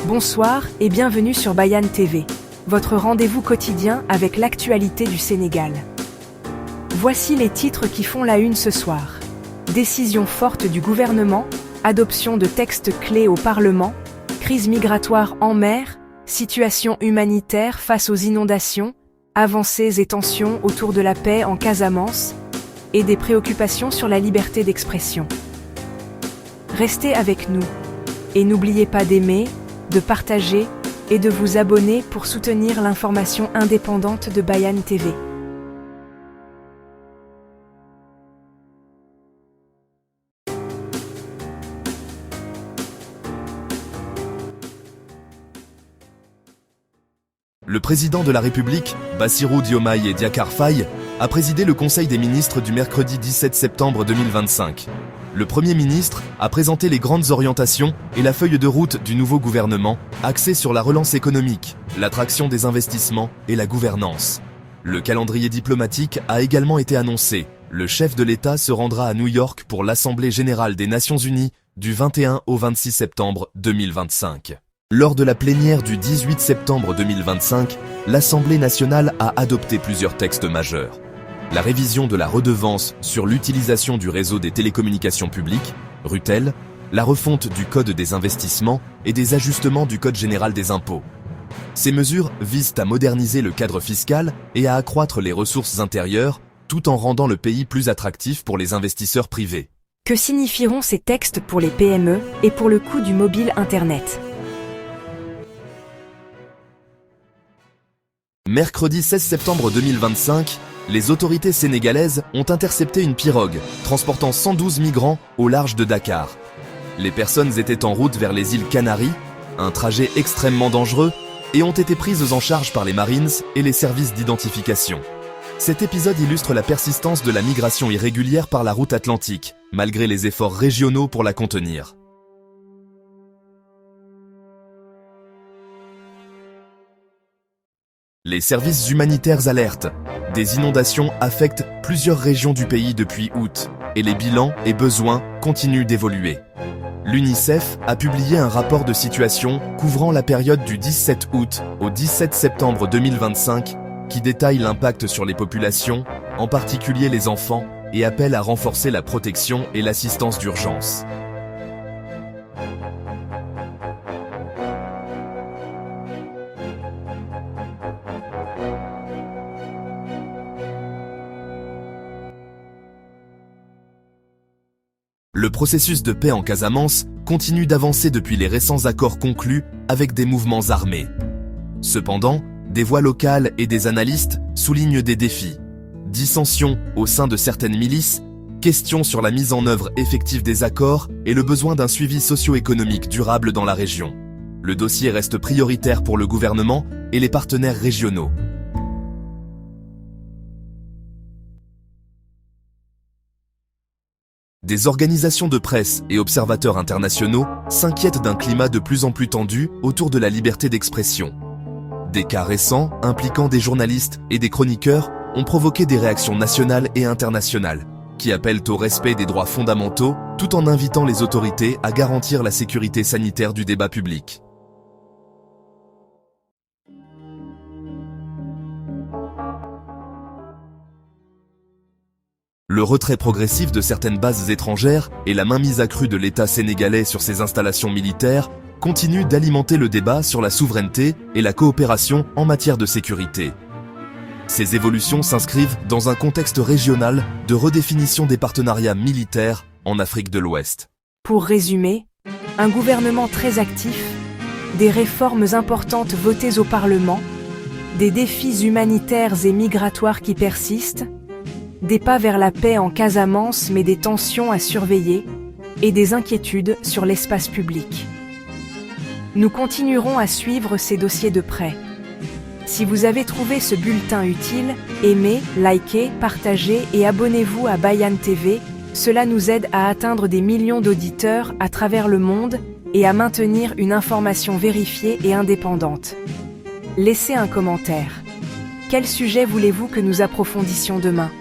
Bonsoir et bienvenue sur Bayane TV, votre rendez-vous quotidien avec l'actualité du Sénégal. Voici les titres qui font la une ce soir. Décision forte du gouvernement, adoption de textes clés au Parlement, crise migratoire en mer, situation humanitaire face aux inondations, avancées et tensions autour de la paix en Casamance, et des préoccupations sur la liberté d'expression. Restez avec nous, et n'oubliez pas d'aimer, de partager et de vous abonner pour soutenir l'information indépendante de Bayane TV. Le président de la République, Bassirou Diomaye Diakhar Faye, a présidé le Conseil des ministres du mercredi 17 septembre 2025. Le Premier ministre a présenté les grandes orientations et la feuille de route du nouveau gouvernement, axée sur la relance économique, l'attraction des investissements et la gouvernance. Le calendrier diplomatique a également été annoncé. Le chef de l'État se rendra à New York pour l'Assemblée générale des Nations unies du 21 au 26 septembre 2025. Lors de la plénière du 18 septembre 2025, l'Assemblée nationale a adopté plusieurs textes majeurs. La révision de la redevance sur l'utilisation du réseau des télécommunications publiques, RUTEL, la refonte du Code des investissements et des ajustements du Code général des impôts. Ces mesures visent à moderniser le cadre fiscal et à accroître les ressources intérieures, tout en rendant le pays plus attractif pour les investisseurs privés. Que signifieront ces textes pour les PME et pour le coût du mobile Internet ? Mercredi 16 septembre 2025, les autorités sénégalaises ont intercepté une pirogue transportant 112 migrants au large de Dakar. Les personnes étaient en route vers les îles Canaries, un trajet extrêmement dangereux, et ont été prises en charge par les Marines et les services d'identification. Cet épisode illustre la persistance de la migration irrégulière par la route atlantique, malgré les efforts régionaux pour la contenir. Les services humanitaires alertent. Des inondations affectent plusieurs régions du pays depuis août, et les bilans et besoins continuent d'évoluer. L'UNICEF a publié un rapport de situation couvrant la période du 17 août au 17 septembre 2025 qui détaille l'impact sur les populations, en particulier les enfants, et appelle à renforcer la protection et l'assistance d'urgence. Le processus de paix en Casamance continue d'avancer depuis les récents accords conclus avec des mouvements armés. Cependant, des voix locales et des analystes soulignent des défis. Dissensions au sein de certaines milices, questions sur la mise en œuvre effective des accords et le besoin d'un suivi socio-économique durable dans la région. Le dossier reste prioritaire pour le gouvernement et les partenaires régionaux. Des organisations de presse et observateurs internationaux s'inquiètent d'un climat de plus en plus tendu autour de la liberté d'expression. Des cas récents impliquant des journalistes et des chroniqueurs ont provoqué des réactions nationales et internationales, qui appellent au respect des droits fondamentaux tout en invitant les autorités à garantir la sécurité sanitaire du débat public. Le retrait progressif de certaines bases étrangères et la mainmise accrue de l'État sénégalais sur ses installations militaires continuent d'alimenter le débat sur la souveraineté et la coopération en matière de sécurité. Ces évolutions s'inscrivent dans un contexte régional de redéfinition des partenariats militaires en Afrique de l'Ouest. Pour résumer, un gouvernement très actif, des réformes importantes votées au Parlement, des défis humanitaires et migratoires qui persistent, des pas vers la paix en Casamance mais des tensions à surveiller et des inquiétudes sur l'espace public. Nous continuerons à suivre ces dossiers de près. Si vous avez trouvé ce bulletin utile, aimez, likez, partagez et abonnez-vous à Bayane TV, cela nous aide à atteindre des millions d'auditeurs à travers le monde et à maintenir une information vérifiée et indépendante. Laissez un commentaire. Quel sujet voulez-vous que nous approfondissions demain ?